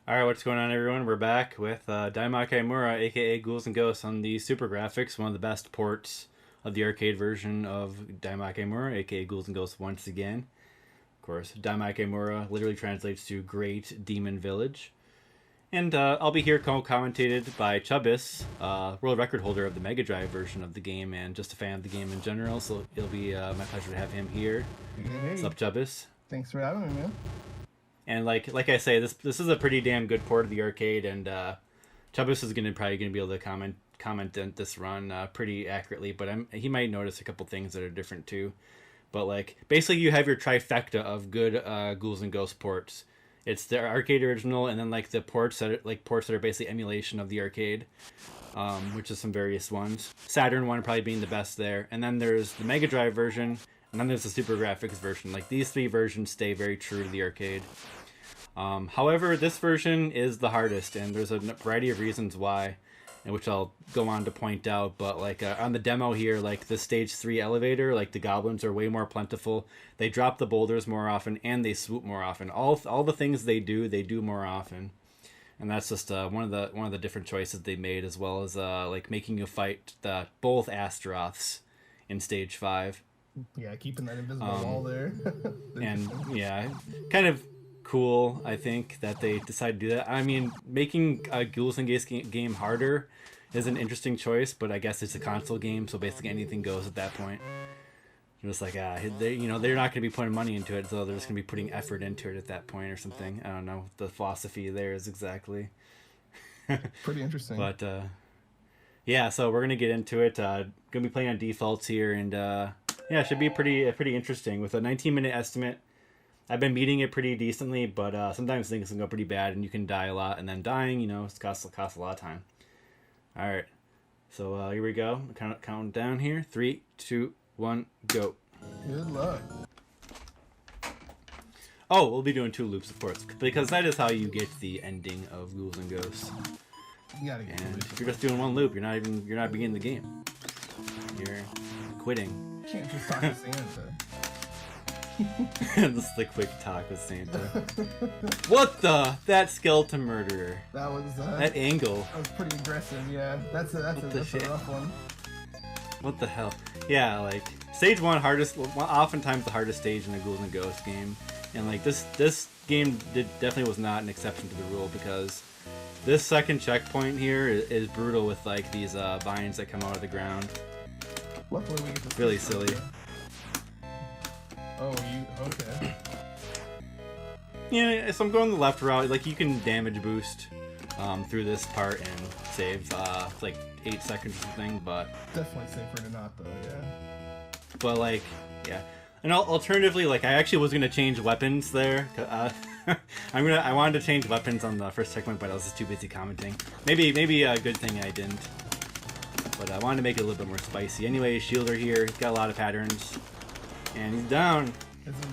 Alright, what's going on, everyone? We're back with Daimakaimura, aka Ghouls and Ghosts, on the Super Graphics, one of the best ports of the arcade version of Daimakaimura, aka Ghouls and Ghosts once again. Of course, Daimakaimura literally translates to Great Demon Village. And I'll be here co-commentated by Chubbis, world record holder of the Mega Drive version of the game and just a fan of the game in general, so it'll be my pleasure to have him here. Hey. What's up, Chubbis? Thanks for having me, man. And like I say, this is a pretty damn good port of the arcade, and Chubbis is probably gonna be able to comment on this run pretty accurately, but he might notice a couple things that are different too. But like basically, you have your trifecta of good Ghouls and Ghosts ports. It's the arcade original, and then like the ports that are basically emulation of the arcade, which is some various ones. Saturn one probably being the best there, and then there's the Mega Drive version, and then there's the Super Graphics version. Like these three versions stay very true to the arcade. However, this version is the hardest, and there's a variety of reasons why, and which I'll go on to point out. But like on the demo here, like the stage 3 elevator, like the goblins are way more plentiful. They drop the boulders more often, and they swoop more often. All the things they do more often, and that's just one of the different choices they made, as well as like making you fight both Astaroths in stage 5. Yeah, keeping that invisible wall there. And yeah, kind of cool, I think, that they decided to do that. I mean, making a Ghouls and Ghosts game harder is an interesting choice, but I guess it's a console game, so basically anything goes at that point. You're just like, they're not going to be putting money into it, so they're just going to be putting effort into it at that point or something. I don't know what the philosophy there is exactly. Pretty interesting. But yeah, so we're going to get into it. Going to be playing on defaults here, and yeah, it should be pretty interesting with a 19-minute estimate. I've been meeting it pretty decently, but sometimes things can go pretty bad, and you can die a lot, and then dying, it costs a lot of time. All right, so here we go. Count down here. 3, 2, 1, go. Good luck. Oh, we'll be doing 2 loops, of course, because that is how you get the ending of Ghouls and Ghosts. You gotta get And it. if you're just doing one loop, you're not beginning the game. You're quitting. You can't just talk to Santa. This is the quick talk with Santa. What the? That skeleton murderer. That was that angle. That was pretty aggressive. Yeah, that's a rough one. What the hell? Yeah, like stage 1 oftentimes the hardest stage in a Ghouls and Ghosts game, and like this game definitely was not an exception to the rule, because this second checkpoint here is brutal with like these vines that come out of the ground. Luckily we get to really silly. Oh, okay. Yeah, so I'm going the left route. Like you can damage boost through this part and save like 8 seconds or something, but definitely safer to not though. Yeah. But like, yeah. And alternatively, like I actually was gonna change weapons there. I wanted to change weapons on the first checkpoint, but I was just too busy commenting. Maybe a good thing I didn't. But I wanted to make it a little bit more spicy. Anyway, Shielder here. He's got a lot of patterns. And he's down.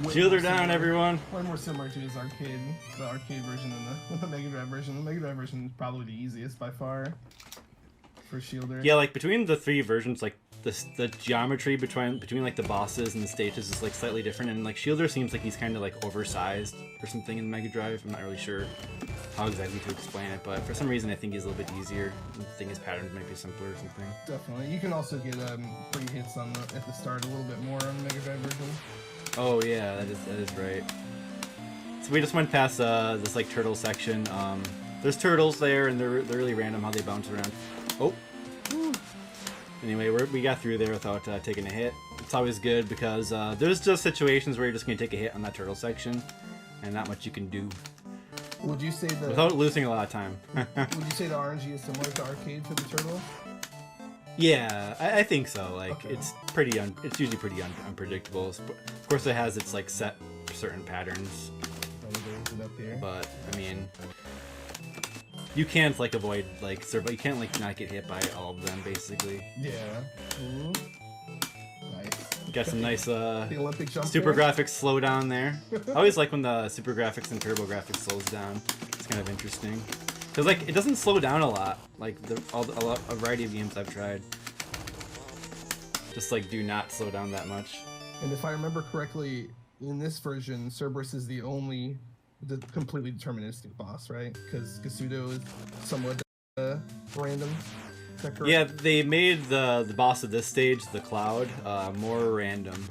Shielder down, everyone. Way more similar to the arcade version than the Mega Drive version. The Mega Drive version is probably the easiest by far for Shielder. Yeah, like between the 3 versions, like the geometry between like the bosses and the stages is like slightly different, and like Shielder seems like he's kind of like oversized or something in the Mega Drive. I'm not really sure how exactly to explain it, but for some reason I think he's a little bit easier. I think his patterns might be simpler or something. Definitely. You can also get free hits at the start a little bit more on the Mega Drive version. Oh yeah, that is right. So we just went past this like turtle section. There's turtles there, and they're really random how they bounce around. Oh. Anyway, we got through there without taking a hit. It's always good because there's just situations where you're just gonna take a hit on that turtle section, and not much you can do. Would you say without losing a lot of time? Would you say the RNG is similar to arcade for the turtle? Yeah, I think so. Like okay. It's usually pretty unpredictable. Of course, it has its like set certain patterns. But I mean, you can't like avoid like you can't like not get hit by all of them basically. Yeah. Ooh. Nice. Got some nice the Olympic jump Super there. Graphics slow down there. I always like when the Super Graphics and TurboGrafx slows down. It's kind of interesting. Because like it doesn't slow down a lot, like a variety of games I've tried. Just like do not slow down that much. And if I remember correctly, in this version, Cerberus is the only the completely deterministic boss, right? Because Gasudo is somewhat random. Is that correct? Yeah, they made the boss of this stage, the Cloud, more random.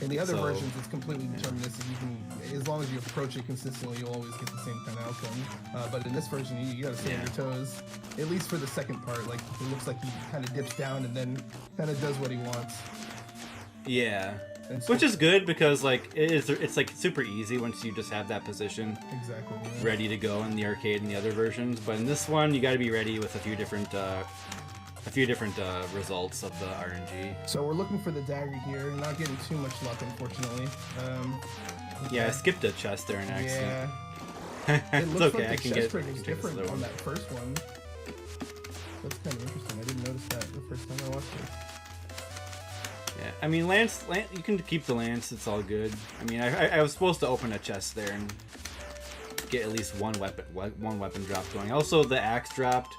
In the other versions, it's completely deterministic. You can, as long as you approach it consistently, you'll always get the same kind of outcome. But in this version, you gotta stay on your toes. At least for the second part, like it looks like he kind of dips down and then kind of does what he wants. Yeah, So, which is good because like it's like super easy once you just have that position exactly ready to go in the arcade and the other versions. But in this one, you got to be ready with a few different results of the RNG. So we're looking for the dagger here. Not getting too much luck, unfortunately. Yeah, I skipped a chest there in accident. Yeah. It's looks okay, like I the can chest get trick is different on one. that first one. That's kind of interesting. I didn't notice that the first time I watched it. Yeah, I mean, Lance, you can keep the Lance. It's all good. I mean, I was supposed to open a chest there and get at least one weapon drop going. Also, the axe dropped,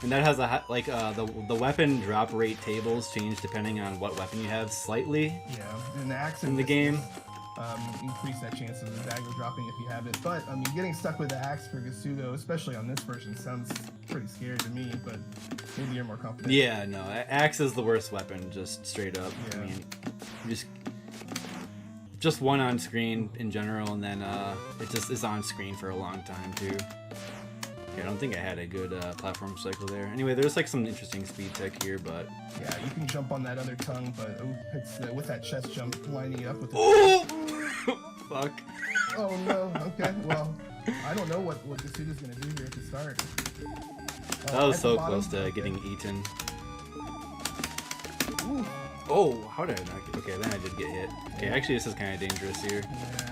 and that has a like the weapon drop rate tables change depending on what weapon you have slightly. Yeah, and the axe in the game. Increase that chance of the dagger dropping if you have it. But I mean, getting stuck with the axe for Gasudo, especially on this version, sounds pretty scary to me. But maybe you're more confident. Yeah, no, axe is the worst weapon, just straight up. Yeah. I mean, just one on screen in general, and then it just is on screen for a long time too. Yeah, I don't think I had a good platform cycle there. Anyway, there's like some interesting speed tech here, but Yeah, you can jump on that other tongue, but it's with that chest jump lining up with. Oh! Fuck. Oh no. Okay. Well, I don't know what Gasudo's gonna do here at the start. That was At so the bottom? close to getting eaten. Ooh. Oh, how did I not get... Okay, then I did get hit. Okay, actually this is kind of dangerous here. Yeah.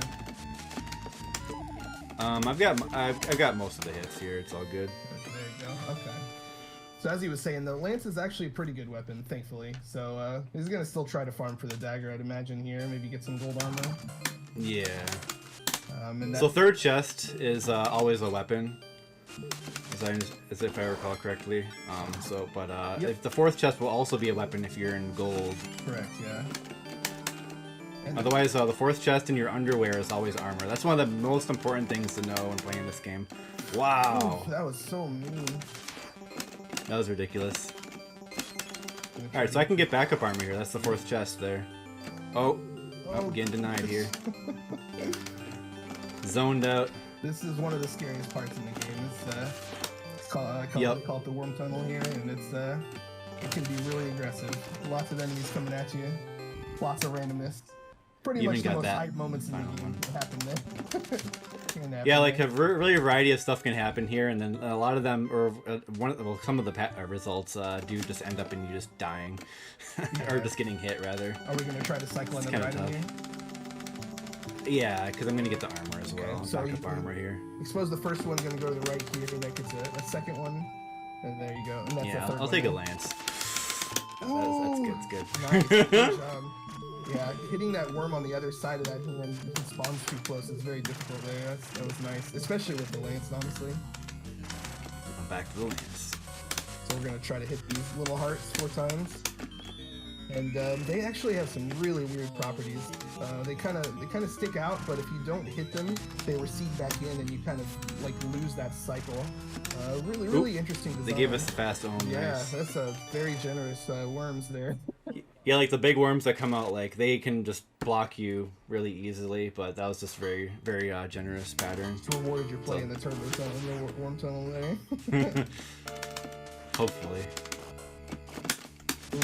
I've got most of the hits here. It's all good. There you go. Okay. So as he was saying, the lance is actually a pretty good weapon, thankfully. So he's gonna still try to farm for the dagger, I'd imagine here. Maybe get some gold armor. Yeah. And So third chest is always a weapon, as if I recall correctly. If the fourth chest will also be a weapon if you're in gold. Correct. Yeah. And Otherwise, the fourth chest in your underwear is always armor. That's one of the most important things to know when playing this game. Wow. Ooh, that was so mean. That was ridiculous. Alright, so I can get backup armor here. That's the fourth chest there. Oh, getting denied here. Zoned out. This is one of the scariest parts in the game. It's called the worm tunnel here, and it can be really aggressive. Lots of enemies coming at you. Lots of randomness. Pretty You much even the got most that hype moments in the final game one. that happened there. Can happen Yeah, like there. a really variety of stuff can happen here, and then a lot of them, or some of the results do just end up in you just dying, or just getting hit rather. Are we gonna try to cycle It's another kinda item here? Yeah, because I'm gonna get the armor as well. so Backup armor here. Suppose the first one's gonna go to the right here, that gets a second one, and there you go. And that's Yeah, the third I'll one take a there. lance. Ooh, That's good. Nice. Good job. Yeah, hitting that worm on the other side of that when it spawns too close is very difficult there. That was nice, especially with the lance, honestly. I'm back to the lance. So we're gonna try to hit these little hearts 4 times, and they actually have some really weird properties. They kind of stick out, but if you don't hit them, they recede back in, and you kind of like lose that cycle. Really interesting design. They gave us the fast ohm. Yeah, Nice. that's a very generous worms there. Yeah, like the big worms that come out, like they can just block you really easily, but that was just very generous pattern. It's rewarded your play in the turbo tunnel, the worm tunnel there. Hopefully.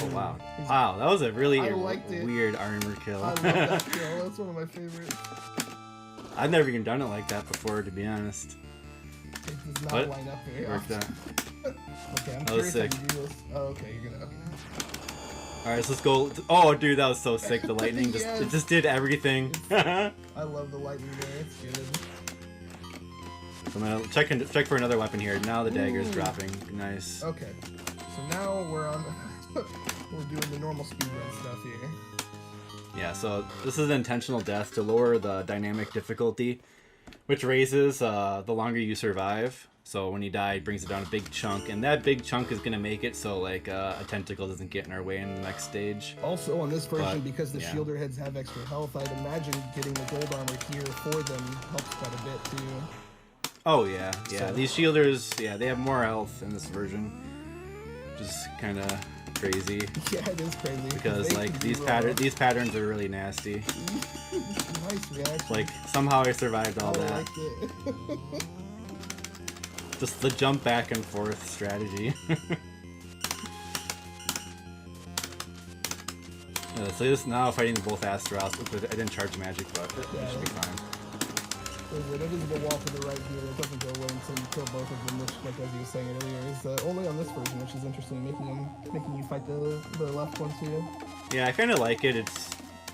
Oh wow. Wow, that was a really I liked it. weird armor kill. I love that kill. That's one of my favorites. I've never even done it like that before, to be honest. It does not What? line up very Worked often. out. Okay, I'm That was curious how sick. you do this. Oh, okay, you're gonna. Okay. Alright, so let's go. Oh, dude, that was so sick. The lightning Yes. it just did everything. So I love the lightning there. It's good. I'm gonna check for another weapon here. Now the dagger's Ooh. dropping. Nice. Okay, so now we're on. We're doing the normal speedrun stuff here. Yeah, so this is an intentional death to lower the dynamic difficulty, which raises the longer you survive. So when you die, it brings it down a big chunk, and that big chunk is gonna make it so like a tentacle doesn't get in our way in the next stage. Also on this version, But, because the yeah. shielder heads have extra health, I'd imagine getting the gold armor here for them helps quite a bit too. Oh yeah, yeah. So- These shielders, yeah, they have more health in this version, which is kind of crazy Yeah, it is crazy. because they like can be these patterns are really nasty. Nice reaction. Like somehow I survived all I that. liked it. Just the jump back and forth strategy. So this now fighting both Astros. I didn't charge magic, but it should be fine. There's an invisible wall to the right here that doesn't go away until you kill both of them, which, like as you were saying earlier, is only on this version, which is interesting, making you fight the left one too. Yeah, I kind of like it. It's,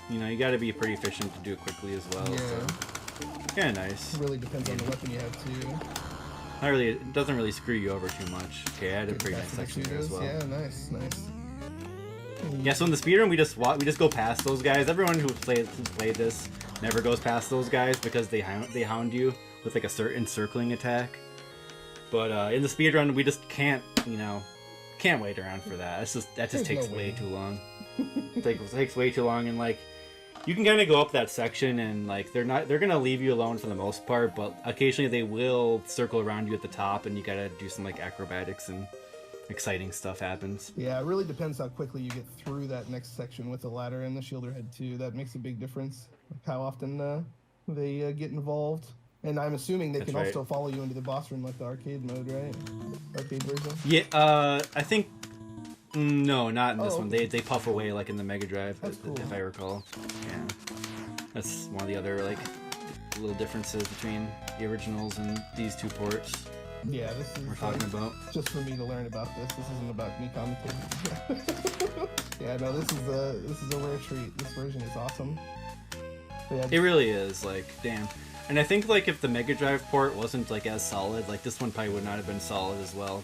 you know, you got to be pretty efficient to do it quickly as well. Yeah. So kind of nice. It really depends on the weapon you have too. Not really. It doesn't really screw you over too much. Okay, I had a pretty nice section here as well. Yeah, nice. Yeah, so in the speedrun, we just go past those guys. Everyone who's played this never goes past those guys because they hound you with like a certain encircling attack. But in the speedrun, we just can't wait around for that. That just takes way too long. It takes way too long, and like you can kind of go up that section and like they're gonna leave you alone for the most part, but occasionally they will circle around you at the top, and you gotta do some like acrobatics and exciting stuff happens. Yeah, it really depends how quickly you get through that next section with the ladder and the shielder head too. That makes a big difference. Like how often they get involved. And I'm assuming they That's can right. also follow you into the boss room like the arcade mode, right? Arcade version. Yeah, I think no, not in this one. Okay. They puff away like in the Mega Drive, That's cool. if I recall. Yeah, that's one of the other like little differences between the originals and these two ports Yeah, this is we're talking about. just for me to learn about this. This isn't about me commentating. Yeah, no, this is a rare treat. This version is awesome. But yeah, It really is, like, damn. And I think like if the Mega Drive port wasn't like as solid, like this one probably would not have been solid as well.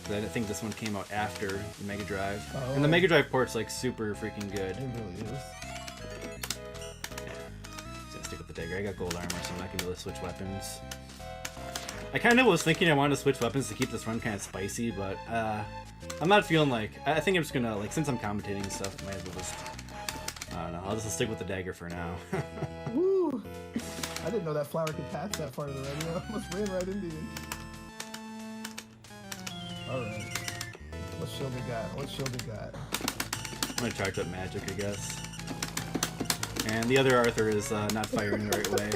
But I think this one came out after the Mega Drive. Oh. And the Mega Drive port's like super freaking good. it really is. Just gonna stick with the dagger. I got gold armor, so I'm not gonna be able to switch weapons. I kind of was thinking I wanted to switch weapons to keep this run kind of spicy, but I'm not feeling like... I think I'm just gonna, like, since I'm commentating and stuff, might as well just... I don't know, I'll just stick with the dagger for now. Woo! I didn't know that flower could pass that far to the right. I almost ran right into you. Alright. What shielder got? I'm gonna charge up magic, I guess. And the other Arthur is not firing the right way.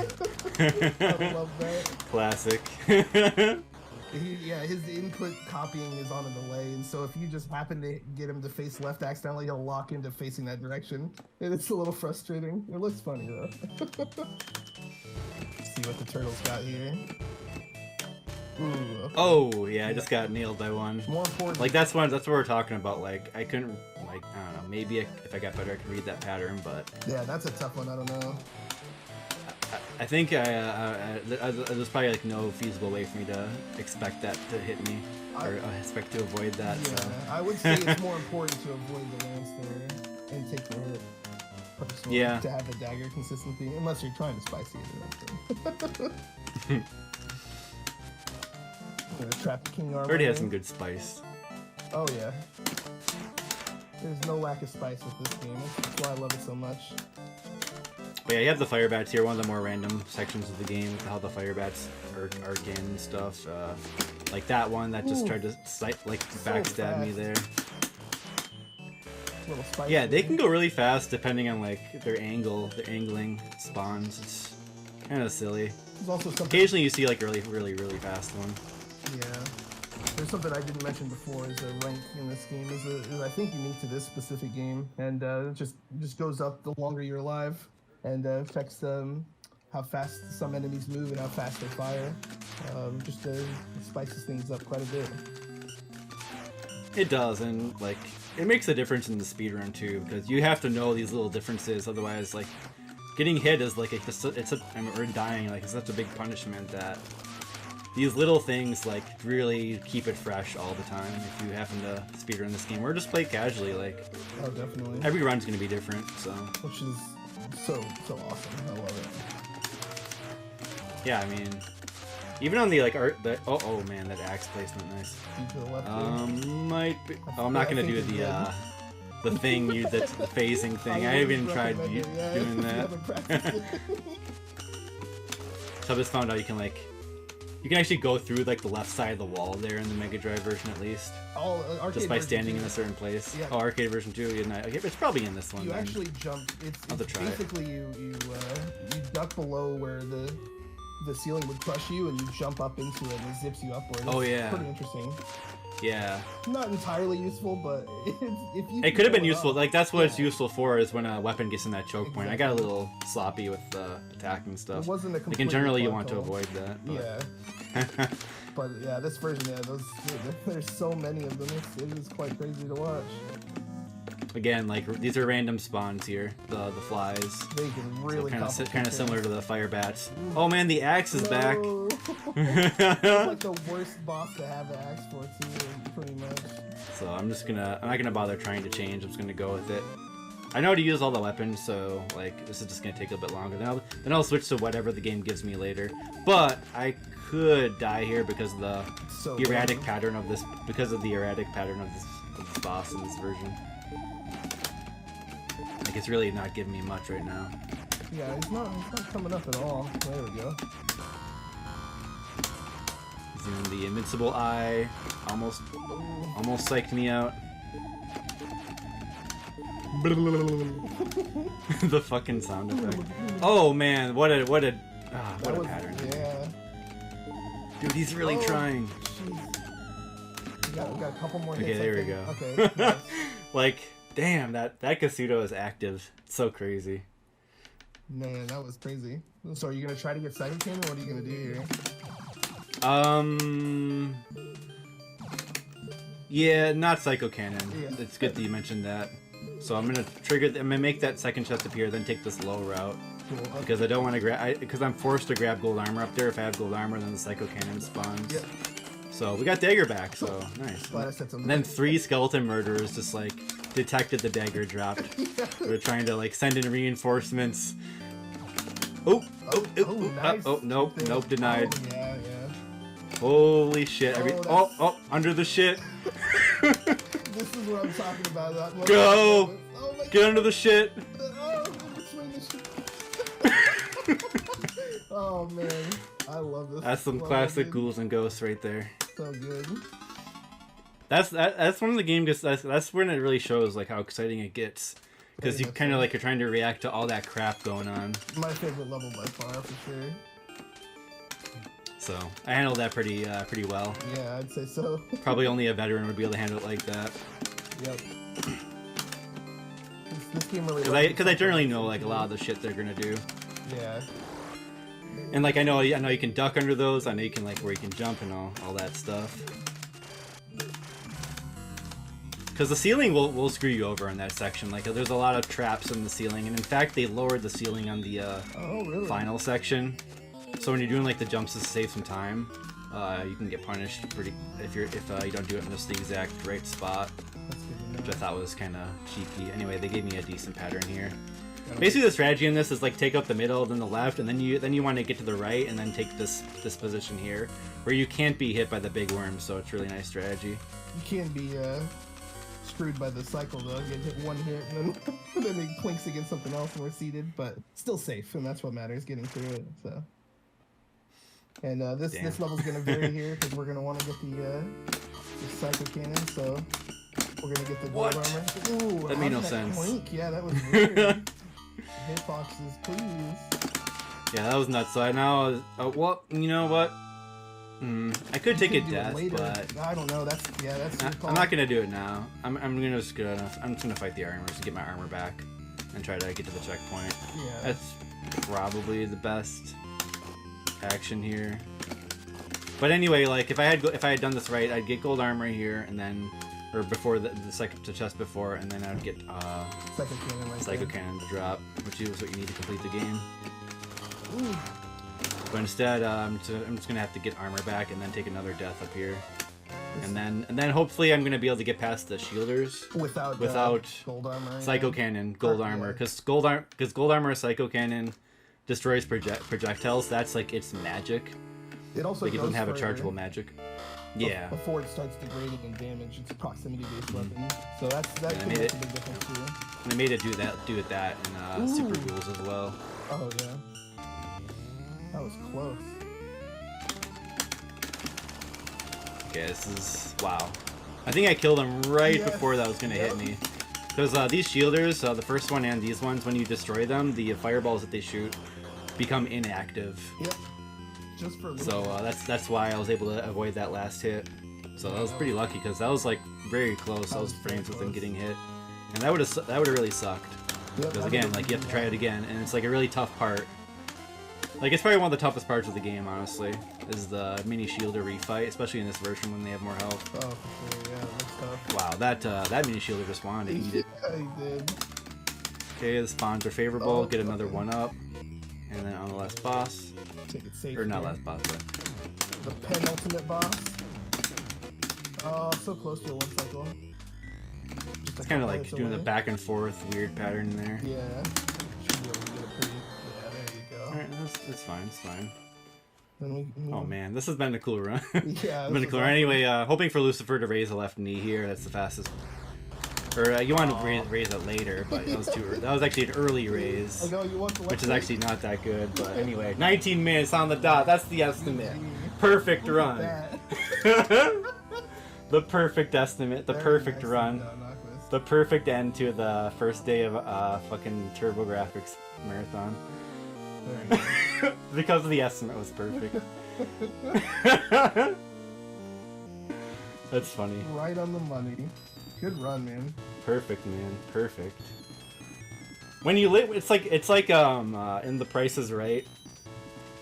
I love that. Classic. Yeah, his input copying is on a delay, and so if you just happen to get him to face left accidentally, he'll lock into facing that direction. And it's a little frustrating. It looks funny though. See what the turtle's got here. Ooh. Oh yeah, I just got nailed by one. More important. Like that's what we're talking about. Like I couldn't, like I don't know, maybe if I got better I could read that pattern, but Yeah, that's a tough one. I don't know. I think there's probably like no feasible way for me to expect that to hit me or expect to avoid that. Yeah, So. I would say it's more important to avoid the lance there and take the hit. Personally, Yeah. To have the dagger consistency, unless you're trying to spicy it. Trap King armor. Already has some good spice. Oh yeah. There's no lack of spice with this game. That's why I love it so much. But yeah, you have the fire bats here, one of the more random sections of the game, with how the fire bats are again and stuff. Like that one that just tried to backstab me there. Little spice. Yeah, they can go really fast depending on like their angling spawns. It's kind of silly. There's also something. Occasionally you see like a really fast one. Yeah. There's something I didn't mention before is a rank in this game is I think unique to this specific game, and it just goes up the longer you're alive, and affects how fast some enemies move and how fast they fire. Just spices things up quite a bit. It does, and like it makes a difference in the speedrun too, because you have to know these little differences. Otherwise, like getting hit is like or dying like it's such a big punishment that these little things like really keep it fresh all the time. If you happen to speedrun this game or just play casually, like Oh, definitely. every run's gonna be different. So Which is so awesome. I love it. yeah, I mean, Even on the like art, oh man, that axe placement, nice. To the left. Might be. Oh, I'm not gonna do the thing the phasing thing. I haven't even tried doing that. So I just found out you can actually go through like the left side of the wall there in the Mega Drive version at least. Just by standing in a certain place. Yeah. Oh, arcade version 2. Okay, it's probably in this one. You actually jump. It's basically you duck below where the ceiling would crush you, and you jump up into it, and it zips you upward. It's pretty interesting. Yeah. Not entirely useful, but if you. It could have been useful. Like that's what it's useful for, is when a weapon gets in that choke point. I got a little sloppy with attacking stuff. It wasn't a complete. Like in general, you want to avoid that. But. Yeah. But yeah, this version, there's so many of them. It is quite crazy to watch. Again, like these are random spawns here. The flies. They can really kind of similar to the fire bats. Oh man, the axe is back. It's like the worst boss to have the axe for too, pretty much. So I'm not gonna bother trying to change. I'm just gonna go with it. I know how to use all the weapons, so like this is just gonna take a bit longer. Then I'll switch to whatever the game gives me later. But I could die here because of the erratic pattern of this. Because of the erratic pattern of this boss in this version. Like it's really not giving me much right now. Yeah, it's not coming up at all. There we go. And the invincible eye almost psyched me out. The fucking sound effect. Oh man, what a pattern. Yeah. Dude, he's really trying. We got a couple more hits. Okay, there we go. Okay. Nice. Like, damn, that Kasuto is active. It's so crazy. Man, that was crazy. So are you gonna try to get Psycho Cannon, or what are you gonna do here? Yeah, not Psycho Cannon. Yeah. It's good that you mentioned that. So I'm gonna make that second chest appear, then take this low route. Cool. Okay. Because I don't want to grab, because I'm forced to grab gold armor up there. If I have gold armor, then the Psycho Cannon spawns. Yep. So we got dagger back, so nice. And then 3 skeleton murderers just like detected the dagger dropped. They were trying to like send in reinforcements. Nice. Nope, denied. Yeah. Holy shit! Under the shit. This is what I'm talking about. Go! Get under the shit. Oh man, I love this. That's some classic ghouls and ghosts right there. So good. That's one of the games. That's when it really shows like how exciting it gets, because you kind of like you're trying to react to all that crap going on. My favorite level by far, for sure. So I handled that pretty well. Yeah, I'd say so. Probably only a veteran would be able to handle it like that. Yep. This game really. Because I generally know like a lot of the shit they're gonna do. Yeah. And like I know you can duck under those. I know you can like where you can jump and all that stuff. Because the ceiling will screw you over in that section. Like there's a lot of traps in the ceiling, and in fact they lowered the ceiling on the really? final section. So when you're doing like the jumps to save some time, you can get punished if you don't do it in just the exact right spot. That's good to know. Which I thought was kind of cheeky. Anyway, they gave me a decent pattern here. Basically, the strategy in this is like take up the middle, then the left, and then you want to get to the right, and then take this position here, where you can't be hit by the big worms. So it's a really nice strategy. You can't be screwed by the cycle though. You get hit one hit, and then it clinks against something else, and we're seated, but still safe, and that's what matters, getting through it. So. And this level's gonna vary here because we're gonna want to get the Psycho Cannon, so we're gonna get the gold armor. Ooh, that made no sense. Clink? Yeah, that was weird. Hitboxes, please. Yeah, that was nuts. So I now, well, you know what? I could take a death, but I don't know. That's your call. I'm not gonna do it now. I'm just gonna fight the armor to get my armor back and try to get to the checkpoint. Yeah, that's probably the best action here. But anyway, like if I had done this right, I'd get gold armor here, and then before the second chest before, and then I would get Psycho Cannon to drop, which is what you need to complete the game. Ooh. But instead, I'm just gonna have to get armor back and then take another death up here, and then hopefully I'm gonna be able to get past the shielders without gold armor, Psycho Cannon, gold armor, because gold armor, Psycho Cannon destroys projectiles. That's like its magic. It also like it doesn't goes have a for chargeable magic. Yeah. Before it starts degrading in damage, it's a proximity-based weapon. So that Yeah, could make a big difference too. And they made it do that in Super Rules as well. Oh yeah. That was close. Okay, this is wow. I think I killed him right before that was gonna hit me. Because these shielders, the first one and these ones, when you destroy them, the fireballs that they shoot become inactive. Yep. Just for so that's why I was able to avoid that last hit. So that was pretty lucky because that was like very close. I was frames with him getting hit, and that would have really sucked. Because again, like you have to try it again, and it's like a really tough part. Like it's probably one of the toughest parts of the game, honestly, is the mini shielder refight, especially in this version when they have more health. Oh, for sure, yeah, that's tough. Wow, that mini shielder just wanted to eat it. Yeah, he did. Okay, the spawns are favorable. Get another one up, and then on the last boss, take it safe. Or not last boss, but the penultimate boss. Oh, so close to a one cycle. It's kind of like doing the back and forth weird pattern there. Yeah. Should be able to get it pretty. Yeah, there you go. Alright, that's fine, it's fine. Then Oh man, this has been a cool run. Yeah, it's been a cool run. Anyway, hoping for Lucifer to raise a left knee here. That's the fastest. Or you want to raise it later, but that was too early. That was actually an early raise, I know, you want the which is actually not that good. But anyway, 19 minutes on the dot. That's the estimate. Perfect run. The perfect estimate. The perfect run. The perfect end to the first day of fucking TurboGrafx marathon. Because the estimate was perfect. That's funny. Right on the money. Good run, man. Perfect, man. Perfect. When you live, it's like in The Price is Right,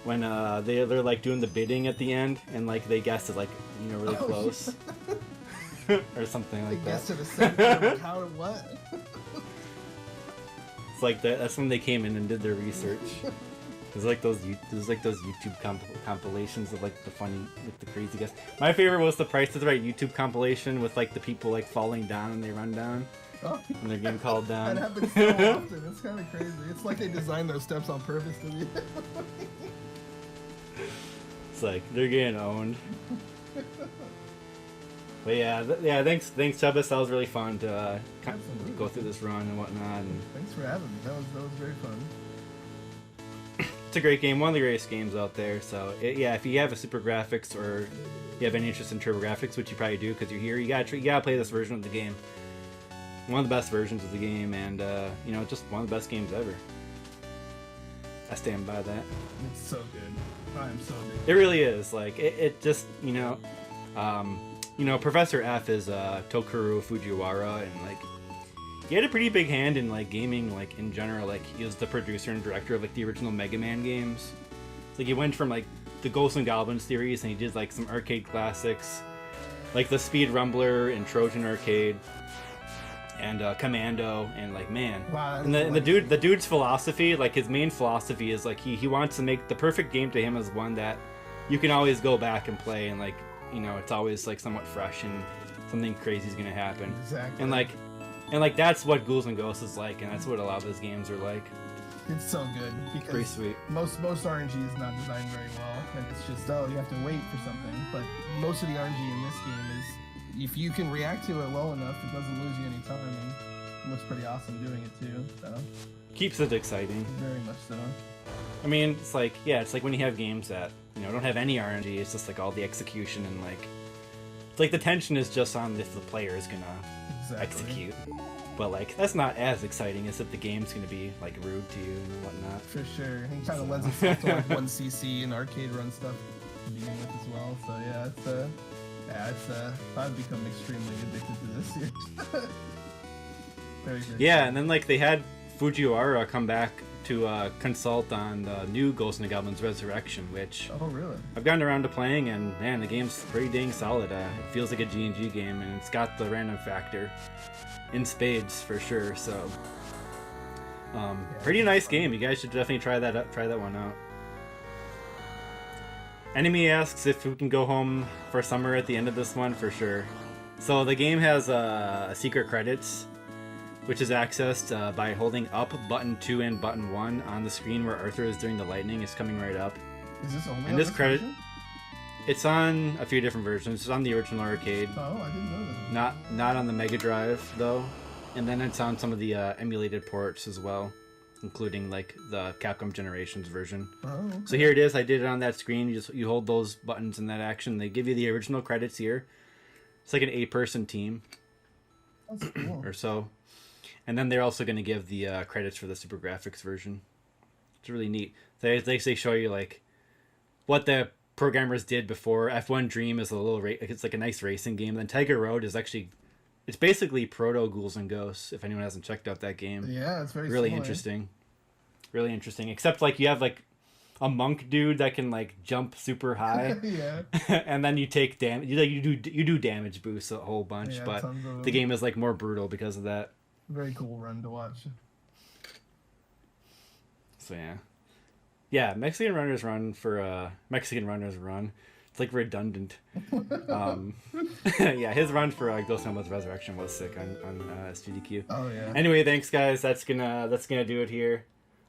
when they're like doing the bidding at the end and like they guessed it like really close. Or something like that. To the center, how what? It's like that's when they came in and did their research. There's like those YouTube compilations of like the funny, like the crazy guess. My favorite was the Price is Right YouTube compilation with like the people like falling down and they run down. Oh. And they're getting called down. That happens so often. It's kind of crazy. It's like they designed those steps on purpose to be. It's like they're getting owned. But yeah, thanks, Chubbas. That was really fun to go through this run and whatnot. And thanks for having me. That was very fun. It's a great game, one of the greatest games out there. So yeah, if you have a Super Graphics or you have any interest in TurboGrafx, which you probably do because you're here, you gotta play this version of the game. One of the best versions of the game, and just one of the best games ever. I stand by that. It's so good. I am so good. It really is. Like it just Professor F is Tokaru Fujiwara, and like he had a pretty big hand in like gaming, like in general. Like he was the producer and director of like the original Mega Man games. It's like he went from like the Ghosts and Goblins series, and he did like some arcade classics, like the Speed Rumbler and Trojan Arcade, and Commando, and like man. Wow, and the dude's philosophy, like his main philosophy is like he wants to make the perfect game to him as one that you can always go back and play, and like it's always like somewhat fresh and something crazy is gonna happen. Exactly. And like that's what Ghouls and Ghosts is like, and that's what a lot of his games are like. It's so good because pretty sweet. Most RNG is not designed very well, and it's just you have to wait for something. But most of the RNG in this game is if you can react to it well enough, it doesn't lose you any time, and it looks pretty awesome doing it too. So keeps it exciting. Very much so. I mean, it's like when you have games that don't have any RNG, it's just like all the execution and like it's like the tension is just on if the player is gonna execute. But like that's not as exciting as if the game's gonna be like rude to you and whatnot. For sure, it kind of lends itself to like 1cc and arcade run stuff to begin with as well. So I've become extremely addicted to this series. Very good. Yeah, and then like they had Fujiwara come back to consult on the new Ghosts and Goblins Resurrection, which I've gotten around to playing, and man, the game's pretty dang solid. It feels like a G&G game, and it's got the random factor in spades for sure. So, pretty nice game. You guys should definitely try that one out. Enemy asks if we can go home for summer at the end of this one. For sure. So the game has secret credits, which is accessed by holding up button 2 and button 1 on the screen where Arthur is doing the lightning. Is coming right up. Is this only and this credit? It's on a few different versions. It's on the original arcade. Oh, I didn't know that. Not on the Mega Drive though, and then it's on some of the emulated ports as well, including like the Capcom Generations version. Oh, okay. So here it is. I did it on that screen. You hold those buttons in that action. They give you the original credits here. It's like an 8-person team. That's cool. Or so, and then they're also going to give the credits for the Super Graphics version. It's really neat. They show you like what the programmers did before. F1 Dream is a little it's like a nice racing game. Then Tiger Road is actually, it's basically proto Ghouls and Ghosts. If anyone hasn't checked out that game, Yeah, it's very really similar. interesting. Really interesting. Except like you have like a monk dude that can like jump super high. Yeah. And then you take damage. You do damage boosts a whole bunch, Yeah, but tons of the them. game is like more brutal because of that. Very cool run to watch. So yeah, Mexican Runners Run. It's like redundant. Yeah, his run for Ghost Nomad's Resurrection was sick on SGDQ. Oh yeah. Anyway, thanks guys. That's gonna do it here.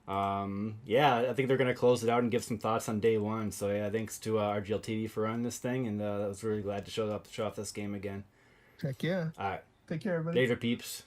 Yeah, I think they're gonna close it out and give some thoughts on day one. So yeah, thanks to RGLTV for running this thing, and I was really glad to show off this game again. Heck yeah. All right, Take care, everybody. later peeps.